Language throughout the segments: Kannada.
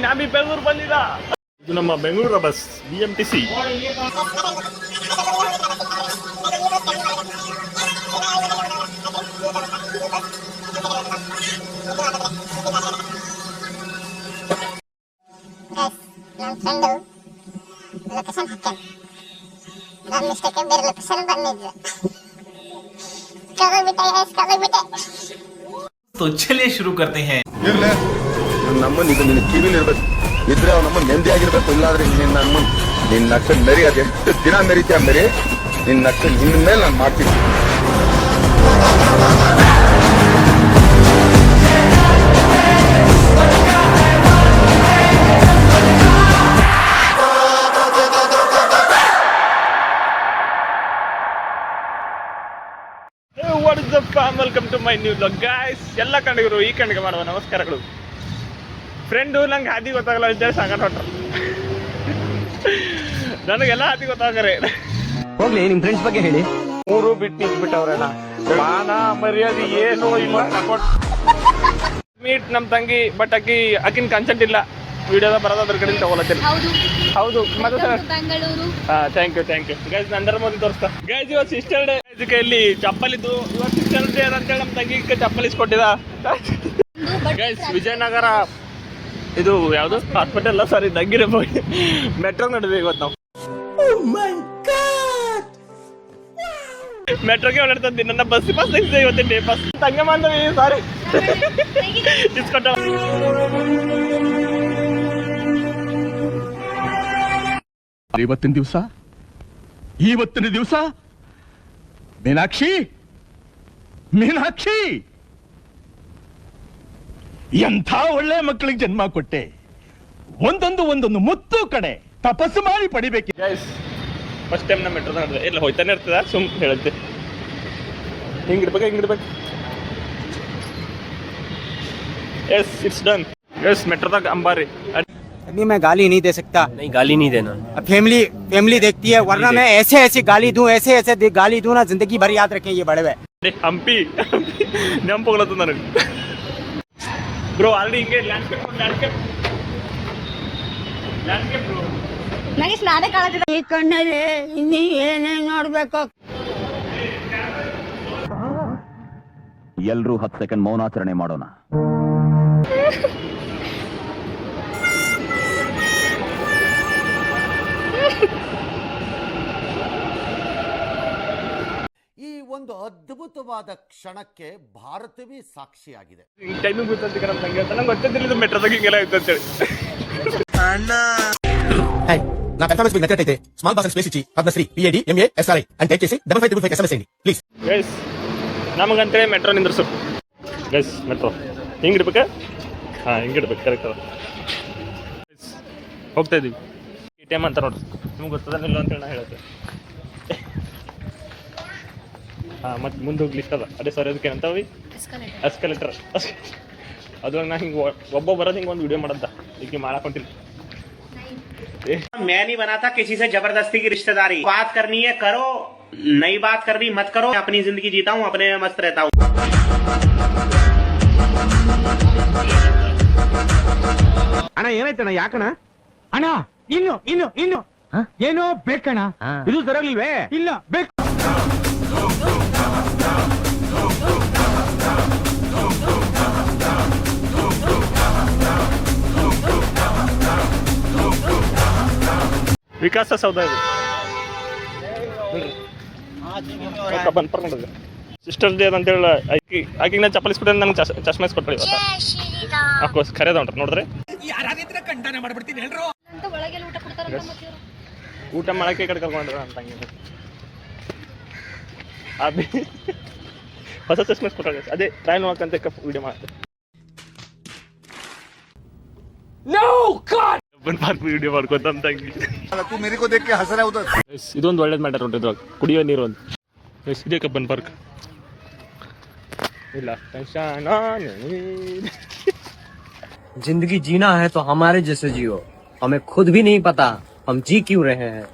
ನಾವೀ ಬೆಂಗಳೂರು ಬಂದಿದ. ಇದು ನಮ್ಮ ಬೆಂಗಳೂರ ಬಸ್ BMTC. तो चलिए शुरू करते हैं. ನಮ್ಮನ್ನ ಇದು ನಿನ್ನ ಕಿವಿಲಿರ್ಬೇಕು, ಇದ್ರೆ ಅವ್ನ ನಮ್ಮ ನೆಮ್ಮದಿ ಆಗಿರ್ಬೇಕು. ಇಲ್ಲಾದ್ರೆ ನಿನ್ನ ನಕ್ಷ ಮೆರಿ, ಅದೆಷ್ಟು ದಿನ ಮೆರಿತೀಯ ಮೆರಿ, ನಿನ್ನ ನಕ್ಷ ನಿನ್ನ ಮೇಲೆ ನಾನು ಮಾಡ್ತೀನಿ. What is up, welcome to my new vlog guys. ಎಲ್ಲ ಕಣ್ಣಿಗರು ಈ ಕಣ್ಣಿಗೆ ಮಾಡುವ ನಮಸ್ಕಾರಗಳು. ಫ್ರೆಂಡು ನಂಗೆ ಹಾದಿ ಗೊತ್ತಾಗಲ್ಲ ಅಂತೇಳಿ ಸಾಕಾಟ ಹೊಟ್ರು. ನನಗೆಲ್ಲ ಹಾದಿ ಗೊತ್ತಾಗ್ರೆ. ಹೋಗ್ಲಿ ನಿಮ್ ಫ್ರೆಂಡ್ಸ್ ಬಗ್ಗೆ ಹೇಳಿ. ಮೂರು ಬಿಟ್ಟಿಟ್ಬಿಟ್ಟವ್ರಣ್ಣ, ಮಾನ ಮರ್ಯಾದೆ ಏನು ಇಲ್ಲ. ಮೀಟ್ ನಮ್ ತಂಗಿ, ಬಟ್ ಆಕಿನ ಕನ್ಸೆಂಟ್ ಇಲ್ಲ ವಿಡಿಯೋದ ಬರೋದು, ಅದ್ರ ಕಡೆ ತಗೊಳತ್ತಿಲ್ಲ. ಹೌದು ಮತ್ತೆ ಥ್ಯಾಂಕ್ ಯು ಗೈಸ್. ನಂದರ ಮೋದಿ ತೋರಿಸ್ತಾ ಗೈಸ್. ಇವತ್ತು ಸಿಸ್ಟರ್ ಡೇ, ಕೈಯಲ್ಲಿ ಚಪ್ಪಲ್ ಇದ್ದು. ಇವತ್ತು ಸಿಸ್ಟರ್ ಡೇ ಅಂತೇಳಿ ನಮ್ಮ ತಂಗಿ ಚಪ್ಪಲ್ ಇಸ್ಕೊಟ್ಟಿದ ಗೈಸ್. ವಿಜಯನಗರ ಇದು ಯಾವುದು ಹಾಸ್ಪಿಟಲ್ ಅಲ್ಲ, ಸಾರಿ ನಂಗಿರ ಮೆಟ್ರೋ ನಡೆದಿದೆ ಇವತ್ತು ನಾವು. ಮೆಟ್ರೋಗೆ ಓಡಾಡ್ತಂದಿ. ನನ್ನ ಬಸ್ ತೆಗ್ಸಿದೆ ಇವತ್ತಿನ ಡೇ ಪಾಸ್. ತಂಗ ಮಾಂದವಿ ಸಾರಿ ಇಸ್ಕೊಟ್ಟ. ಇವತ್ತಿನ ದಿವಸ ಮೀನಾಕ್ಷಿ ಎಂಥ ಒಳ್ಳೆ ಮಕ್ಕಳಿಗೆ ಜನ್ಮ ಕೊಟ್ಟೆ. ಒಂದೊಂದು ಮುತ್ತು ಕಡೆ ತಪಸ್ಸು ಮಾಡಿ ಪಡಿಬೇಕು. ಫಸ್ಟ್ ಟೈಮ್ ನಮ್ಮ ಮೆಟ್ರೋದಾಗ ನಡೆದ ಎಲ್ಲ ಹೋಯ್ತಾನೆ ಇರ್ತದ. ಸುಮ್ ಹೇಳುತ್ತೆ ಹಿಂಗಿರ್ಬೇಕು. Yes it's done. ಎಸ್ ಮೆಟ್ರೋದಾಗ ಅಂಬಾರಿ. अभी मैं गाली नहीं दे सकता. नहीं, गाली नहीं देना. अब फैमिली देखती है, वरना मैं ऐसे गाली दूं, ऐसे गाली दूं ना, जिंदगी भर याद रखें ये बड़े हुए. ಹಂಪಿ ನೆನಪೋಗ್ಲತ್ತ ನನಗೆ ಬ್ರೋ. ಆಲ್ರೆಡಿ ಹಿಂಗೆ ಲ್ಯಾಂಡ್ಸ್ಕೇಪ್ ಬ್ರೋ. ನನಗೆ ಸ್ನಾನ ಕಾಣುತ್ತಿದೆ ಈ ಕಣ್ಣಲ್ಲಿ. ಇನ್ನೀ ಏನೇನು ನೋಡ್ಬೇಕು. ಎಲ್ರೂ 10 ಸೆಕೆಂಡ್ ಮೌನಾಚರಣೆ ಮಾಡೋಣ. ಈ ಒಂದು ಅದ್ಭುತವಾದ ಕ್ಷಣಕ್ಕೆ ಭಾರತವೇ ಸಾಕ್ಷಿಯಾಗಿದೆ. ಟೈಮಿಂಗ್ ಗೊತ್ತಿಲ್ಲ ನಮ್ಮ ತಂಗಿ ಅಂತ. ನಂಗೆ ಗೊತ್ತಿದ್ದಿಲ್ಲ ಇದು ಮೆಟ್ರೋದಾಗ ಹಿಂಗೆಲ್ಲ ಇತ್ತು ಅಂತೇಳಿ. నా పెర్ఫార్మెన్స్ మీకు నచ్చినట్లయితే స్మాల్ బాక్స్ స్పేస్ ఇచ్చి పద్మశ్రీ PAD MA SRI అని టైప్ చేసి 5555 SMS చేయండి ప్లీజ్. ಗೈಸ್ ನಮಗಂತೇಳಿ ಮೆಟ್ರೋ ನಿಂದ್ರಸು ಗೈಸ್. ಮೆಟ್ರೋ ಹಿಂಗಿಡ್ಬೇಕಾ? ಹಾಂ ಹಿಂಗಿಡ್ಬೇಕು, ಕರೆಕ್ಟ್ ಅದ. ಹೋಗ್ತಾ ಇದೀವಿ. ATM ಅಂತ ನೋಡ್ರಿ, ನಿಮ್ಗೆ ಗೊತ್ತದ ಇಲ್ಲ ಅಂತೇಳಿ ನಾ ಹೇಳುತ್ತೆ. ಹಾಂ ಮತ್ತೆ ಮುಂದೆ ಹೋಗ್ಲಿಕ್ಕೆ ಅದ. ಅದೇ ಸರ್ ಅದಕ್ಕೆ ಏನಂತಾವಿ ಎಸ್ಕಲೇಟರ್. ಅದ್ರಾಗ ನಾ ಹಿಂಗೆ ಒಬ್ಬ ಬರೋದು ಹಿಂಗೆ ಒಂದು ವಿಡಿಯೋ ಮಾಡಂತ ಈಗ ಮಾಡಾಕೊಂತಿಲ್ಲ. मैं नहीं बनाता किसी से जबरदस्ती की रिश्तेदारी. बात करनी है करो, नई बात करनी मत करो. अपनी जिंदगी जीता हूँ, अपने में मस्त रहता हूँ. ಅಣ್ಣ ಏನಾಯ್ತಣ್ಣ? ಯಾಕಣ್ಣ ಅಣ್ಣ? ಇನ್ನು ಏನೋ ಬೇಕಣ್ಣ. ಇದು ಸರಿಯಾಗಿಲ್ವೇ? ಇಲ್ಲ ಬೇಕು. ವಿಕಾಸ ಸೌಧ ಇದು ಬಂದ್ಪರ್ ನೋಡಿದ್ರೆ. ಸಿಸ್ಟರ್ ಡೇ ಅಂತೇಳಿ ಆಕಿಗೆ ನಾನು ಚಪ್ಪಲ್ ಇಸ್ಕೊಟ್ಟೆ. ನಂಗೆ ಚಶ್ಮಾ ಇಸ್ಕೊಟ್ರಿ ಇವತ್ತು. ಅಫ್ಕೋರ್ಸ್ ಖರೇದ ಹೊಂಟ್ರಿ ನೋಡಿದ್ರೆ. ಊಟ ಮಾಡಕ್ಕೆ ಕಡೆ ಕರ್ಕೊಂಡ್ರ ಅಂತ ಹಂಗೆ ಅದೇ ಹೊಸ ಚಶ್ಮಾ ಇಸ್ಕೊಟ್ಟಾಗ ಅದೇ ಟ್ರೈನ್ ಹೋಗಂತ ವಿಡಿಯೋ ಮಾಡ್ತಾರೆ. ವಿಡಿಯೋ ಮಾಡ್ಕೊಂತ ತಂಗಿ. ಇದೊಂದು ಒಳ್ಳೇದು ಮ್ಯಾಟರ್ ಹೊಂಟಿದ್ರಾಗ ಕುಡಿಯೋ ನೀರು ಒಂದು ಇದೇ ಕಬ್ಬನ್ ಪಾರ್ಕ್ ಇಲ್ಲ. जिंदगी जीना है तो हमारे जैसे जियो. हमें खुद भी नहीं पता हम जी क्यों रहे हैं.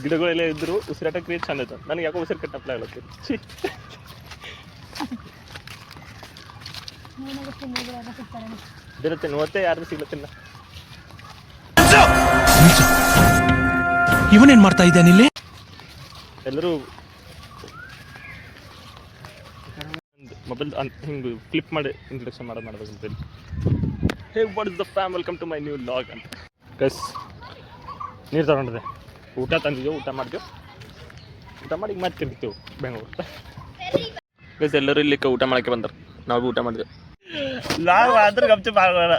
ಗಿಡಗಳೆಲ್ಲ ಇದ್ರು ಉಸಿರಾಟ ಕ್ರಿಯೆ ಚಂದ ಇತ್ತು. ನನಗೆ ಯಾಕೋ ಉಸಿರು ಕಟ್ಟಪ್ಲ ಹೇಳುತ್ತೆ. ಇರುತ್ತೆ ಓದ್ತೆ ಯಾರು ಸಿಗ್ಲತ್ತಿಲ್ಲ. ಇವನೇನ್ ಮಾಡ್ತಾ ಇದ್ದಾನೆ ಇಲ್ಲಿ? ಎಲ್ಲರೂ ಮೊಬೈಲ್ ಹಿಂಗೆ ಫ್ಲಿಪ್ ಮಾಡಿ ಇಂಟ್ರಡಕ್ಷನ್ ಮಾಡ್ಬೇಕಂತೇಳಿ. Hey what is the fam, welcome to my new vlog ಅಂತ. ಗೈಸ್ ನೀರು ತಗೊಂಡಿದೆ, ಊಟ ತಂದಿದ್ದೆವು, ಊಟ ಮಾಡಿದೆವು, ಊಟ ಮಾಡಿ ಈಗ ಮತ್ತೆ ತಿರ್ತೀವಿ ಬೆಂಗಳೂರು. ಗೈಸ್ ಎಲ್ಲರೂ ಇಲ್ಲಿ ಊಟ ಮಾಡೋಕ್ಕೆ ಬಂದರು, ನಾವು ಊಟ ಮಾಡಿದೆವು. ಲಾಗ್ ಮಾತ್ರ ಗಪ್ಚು ಮಾಡೋಣ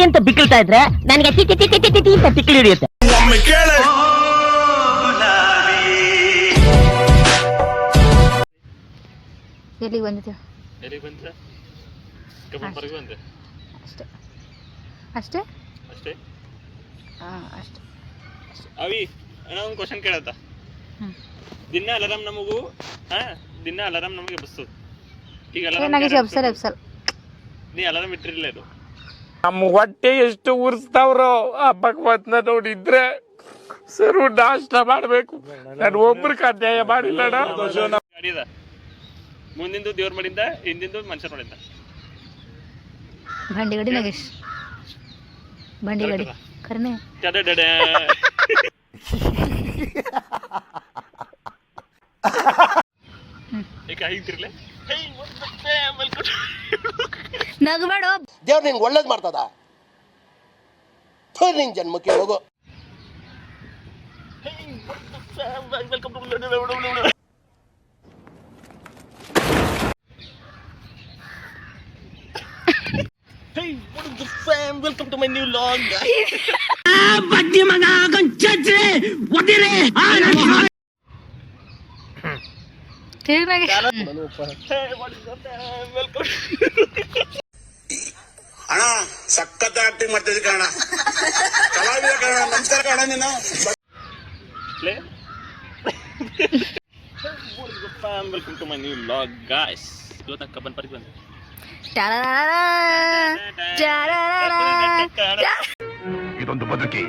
ಅಂತ ಬಿಕ್ಕಳ್ತಾ ಇದ್ರೆ ನನಗೆ ಅಂತ ಬಿಕ್ಕಳು ಹಿಡಿಯುತ್ತೆ. ಎಲ್ಲಿಗೆ ಬಂದಿದ್ದೆ? ಎಲ್ಲಿಗೆ ಬಂದ್ರೆ ಕಬ್ಬನ್ಪರ್ಗೆ ಬಂದೆ ಅಷ್ಟೇ ಅಷ್ಟೇ ಅಷ್ಟೇ. ಹಾಂ ಅಷ್ಟೇ. ಅವಿ ಅಣ್ಣ ಒಂದು ಕ್ವಶನ್ ಕೇಳತ್ತ. ದಿನ ಅಲಾರಾಮ್ ನಮಗೂ ದಿನ ಅಲಾರಾಮ್ ನಮಗೆ ಬಸ್ಸು. ಈಗ ಎಬ್ಸಲ್ ನೀ ಅಲಾರಾಮ್ ಇಟ್ಟಿರಲಿಲ್ಲ ಅದು. ನಮ್ಮ ಹೊಟ್ಟೆ ಎಷ್ಟು ಉರ್ಸ್ತಾವ್ರೋ ಆ ಭಗವತ್ನ ನೋಡಿದ್ರೆ ಸರು ನಾಷ್ಟ ಮಾಡಬೇಕು. ನಾನು ಒಬ್ರಿಗೆ ಅನ್ಯಾಯ ಮಾಡಿಲ್ಲ. ಗಾಡಿ ಅದ, ಮುಂದಿಂದು ದೇವ್ರ ಮಾಡಿಂದ, ಹಿಂದಿಂದು ಮನುಷ್ಯರ ಮಾಡಿಂದ. ಬಂಡಿಗಡಿ ನಗೇಶ್, ಬಂಡಿಗಡಿ ಕರ್ಮೆ. ನಗಬೇಡ, ದೇವ್ರು ನಿನ್ಗೆ ಒಳ್ಳೇದ್ ಮಾಡ್ತದ. ನಿನ್ ಜನ್ಮಕ್ಕೆ ಹೋಗೋ. Welcome to my new vlog. ಅಣ್ಣ ಸಖತ್ ಆಕ್ಟಿಂಗ್ ಮಾಡ್ತಿದ್ದೆ ಕಣ, ಕಲಾವಿದ ಕಣ. ನಮಸ್ಕಾರ ಕಣ ನೀನು. Welcome to my new vlog guys. ಇವತ್ತು ಕಬ್ಬನ್ಪರ್ಗೆ ಬಂದೆ. ಇದೊಂದು ಬದುಕಿ,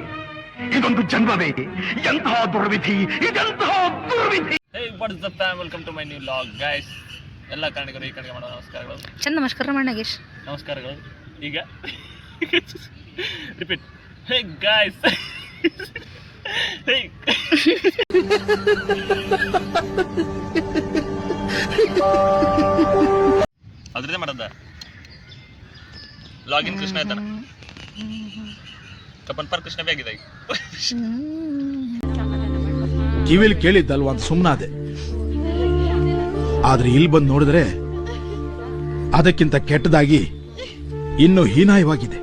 ಇದೊಂದು ಜನ್ಮವೇ, ಎಂತಹ ದುರ್ವಿಧಿ, ಇದೆಂತಹ ದುರ್ವಿಧಿ. Hey, what is the fam? Welcome to my new vlog, guys. ಎಲ್ಲ ಕನ್ನಡಿಗರು ಈ ಕಡೆಗೆ ಮಾಡೋ ನಮಸ್ಕಾರಗಳು. ಚಂದ ನಮಸ್ಕಾರ ಮಾಡಿ ನಗೇಶ್. ನಮಸ್ಕಾರಗಳು. ಈಗ ರಿಪೀಟ್. Hey guys. ಹೇ ಅದ್ರದೇ ಮಾಡದ ಲಾಗಿನ್ ಕೃಷ್ಣ ಆಯ್ತಾನ. ಕಬ್ಬನ್ಪರ್ ಕೃಷ್ಣ ಬಿ ಆಗಿದೆ. ಕಿವಿಲ್ ಕೇಳಿದ್ದಲ್ವ ಅಂತ ಸುಮ್ಮನಾದೆ. ಆದ್ರೆ ಇಲ್ಲಿ ಬಂದು ನೋಡಿದ್ರೆ ಅದಕ್ಕಿಂತ ಕೆಟ್ಟದಾಗಿ ಇನ್ನು ಹೀನಾಯವಾಗಿದೆ.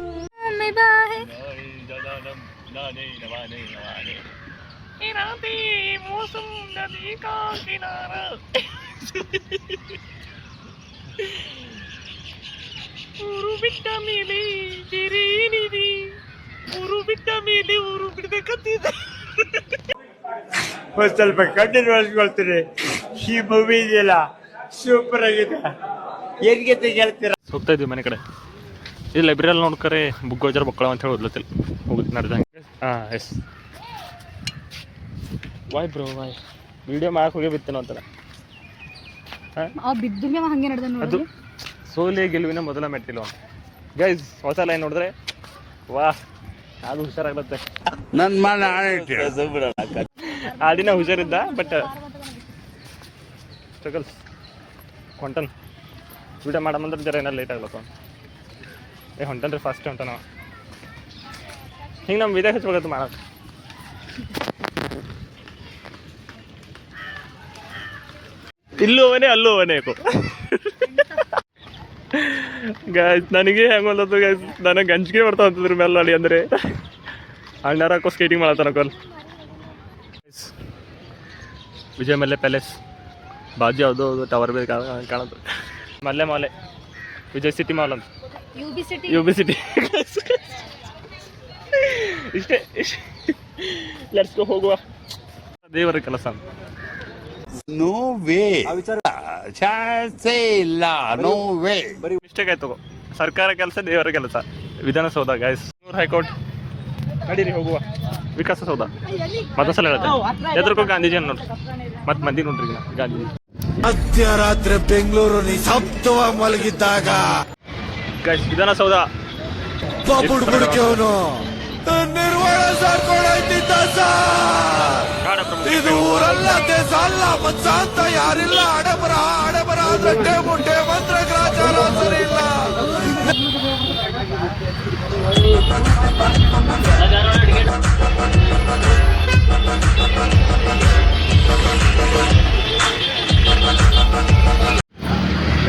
ಊರು ಬಿಟ್ಟ ಮೇಲೆ ಏನಿದೆ, ಊರು ಬಿಟ್ಟ ಮೇಲೆ ಊರು ಬಿಡ್ಬೇಕಂತಿದೆ. ಒಂದ್ ಸ್ವಲ್ಪ ಕಣ್ಣನ್ನು ಒಳಸ್ಕೊಳ್ತೀರಿ. ಈ ಮೂವಿ ಇದೆಯಲ್ಲ ಸೂಪರ್ ಆಗಿದೆ. ಹೆಂಗೆ ಹೇಳ್ತೀರಾ? ಹೋಗ್ತಾ ಇದ್ವಿ ಮನೆ ಕಡೆ. ಇದು ಲೈಬ್ರರಿಯಲ್ಲಿ ನೋಡ್ಕರೆ ಬುಕ್ ಗೋಚರ ಮಕ್ಕಳ ಅಂತ ಹೇಳಿ ಓದ್ಲತ್ತಿಲ್ಲ ಹೋಗುತ್ತೆ ನಡೆದಂಗೆ. ಹಾಂ ಎಸ್ ವಾಯ್ ಬ್ರೋ ವಾಯ್ ವಿಡಿಯೋ ಮಾಡಕ್ಕೆ ಹೋಗಿ ಬಿತ್ತೇನೋ ಅಂತಾನೆ. ಹಂಗೆ ನಡೆದ ಅದು ಸೋಲೆ ಗೆಲುವಿನ ಮೊದಲ ಮೆಟ್ಟಿಲು ಅಂತ. ಗೈಸ್ ಹೊಸ ಲೈನ್ ನೋಡಿದ್ರೆ ವಾಹ್ ಅದು ಹುಷಾರಾಗ್ಲತ್ತೆ. ನನ್ ಮನ ಆ ದಿನ ಹುಷಾರಿದ್ದ, ಬಟ್ ಸ್ಟ್ರಗಲ್ಸ್ ಹೊಂಟನ್ ವಿಡಿಯೋ ಮಾಡಮಂದ್ರೆ ಜರ ಏನಾರು ಲೇಟ್ ಆಗ್ಲತ್ತ. ಹೊಂಟನ್ರಿ ಫಸ್ಟ್ ಹೊಂಟನ ಹಿಂಗೆ ನಮ್ಮ ವಿಡಿಯೋ ಹಚ್ಬೇಕತ್ತು ಮಾಡಕ್ಕೆ. ಇಲ್ಲೂ ಅವನೇ ಅಲ್ಲೂ ಅವನೇ ಯಾಕೋ. ಗಾಯ್ಸ್ ನನಗೆ ಹೆಂಗೆ ಹೊಲತ್ತು ಗಾಯ್ಸ್, ನನಗೆ ಗಂಜಿಗೆ ಬರ್ತಾ ಅಂತಂದ್ರೆ ಮೇಲೆ ನೋಡಿ ಅಂದರೆ ಅಣ್ಣಾರ ಹಾಕೋ ಸ್ಕೇಟಿಂಗ್ ಮಾಡತ್ತಾನ ಕೋಲ್. ವಿಜಯ ಮಲ್ಲೆ ಪ್ಯಾಲೇಸ್ ಬಾಜು ಯಾವುದೋ ಟವರ್ ಬೇಕು ಕಾಣುತ್ತೆ. ಮಲ್ಲೆ ಮಾಲೆ ವಿಜಯ್ ಸಿಟಿ ಮಾಲ್ ಅಂತ, ಯು ಬಿ ಸಿಟಿ. ಇಷ್ಟೇ ಲೆಟ್ಸ್ ಗೋ ಹೋಗುವ. ದೇವರ ಕೆಲಸ ನೋ ವೇ, ಚಾನ್ಸೇ ಇಲ್ಲ, ನೋ ವೇ. ಬರೀ ಮಿಸ್ಟೇಕ್ ಆಯ್ತು. ಸರ್ಕಾರ ಕೆಲಸ ದೇವರ ಕೆಲಸ. ವಿಧಾನಸೌಧ ಗಾಯ್ಸ್, ಹೈಕೋರ್ಟ್ ನಡೀರಿ ಹೋಗುವ. ವಿಕಾಸಸೌಧ ಮತ್ತೊಂದ್ಸಲ ಹೇಳುತ್ತೆ. ಎದ್ರಕ್ಕೂ ಗಾಂಧೀಜಿ ನೋಡ್ರಿ, ಮತ್ತೆ ಮಂದಿ ನೋಡ್ರಿ ಗಾಂಧೀಜಿ. ಮಧ್ಯರಾತ್ರಿ ಬೆಂಗಳೂರು ನಿಶಬ್ದವಾಗಿ ಮಲಗಿದ್ದಾಗ ಗೈಸ್ ವಿಧಾನಸೌಧ ನಿರ್ವಾಣ ಸಾರ್ಕೊಂಡೋಯ್ತಿದ್ದ ಕಾಡ ಪ್ರಮುಖ ಇದು ಊರಲ್ಲ ದೇಶ ಅಲ್ಲ ಮನ್ಸ ಅಂತ ಯಾರಿಲ್ಲ ಹಣಬರ ಗಟ್ಟೆ ಮುಟ್ಟೆ ಮಂತ್ರ ಗ್ರಾಚಾರ ಸರಿ ಇಲ್ಲ.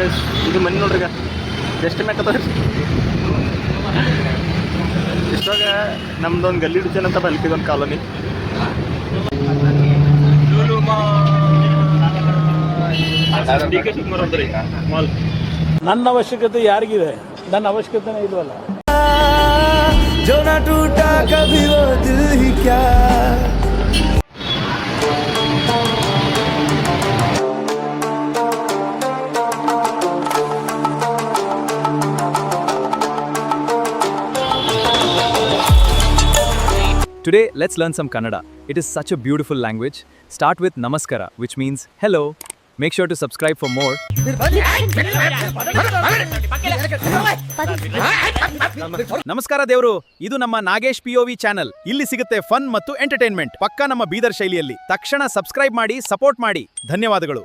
Guys, ಇದು ಮನೆ ನೋಡ್ರಿ ಈಗ ಎಷ್ಟು ಮ್ಯಾಕತ್ತದ ಇಷ್ಟಾಗ ನಮ್ದೊಂದು ಗಲ್ಲಿ ಡಿಚನ್ ಅಂತ ಬಲ್ಕಿದೊಂದು ಕಾಲೋನಿ. ಡಿ ಕೆ ಶಿವಕುಮಾರ್ ಅಂದ್ರಿ ಮಾಲ್. ನನ್ನ ಅವಶ್ಯಕತೆ ಯಾರಿಗಿದೆ? ನನ್ನ ಅವಶ್ಯಕತೆನೇ ಇಲ್ವಲ್ಲ. Today, let's learn some Kannada. It is such a beautiful language. Start with Namaskara, which means hello. Make sure to subscribe for more. ನಮಸ್ಕಾರ ದೇವರು, ಇದು ನಮ್ಮ ನಾಗೇಶ್ POV ಚಾನೆಲ್. ಇಲ್ಲಿ ಸಿಗುತ್ತೆ ಫನ್ ಮತ್ತು ಎಂಟರ್ಟೈನ್ಮೆಂಟ್, ಪಕ್ಕಾ ನಮ್ಮ ಬೀದರ್ ಶೈಲಿಯಲ್ಲಿ. ತಕ್ಷಣ ಸಬ್ಸ್ಕ್ರೈಬ್ ಮಾಡಿ, ಸಪೋರ್ಟ್ ಮಾಡಿ. ಧನ್ಯವಾದಗಳು.